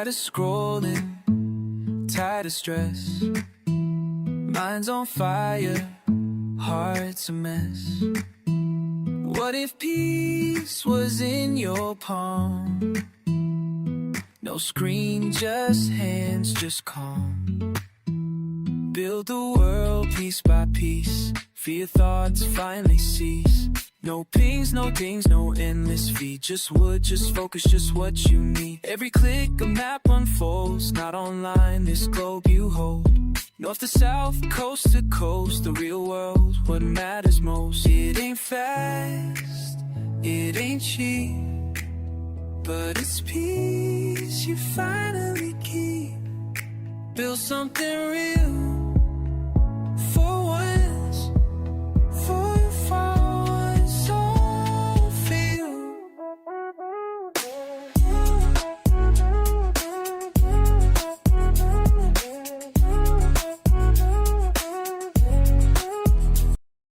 Tired of scrolling, tired of stress. Mind's on fire, heart's a mess. What if peace was in your palm? No screen, just hands, just calm. Build the world piece by piece. Feel your thoughts finally cease. No pings, no dings, no endless feed. Just wood, just focus, just what you need. Every click a map unfolds. Not online, this globe you hold. North to south, coast to coast. The real world, what matters most. It ain't fast, it ain't cheap, but it's peace you finally keep. Build something real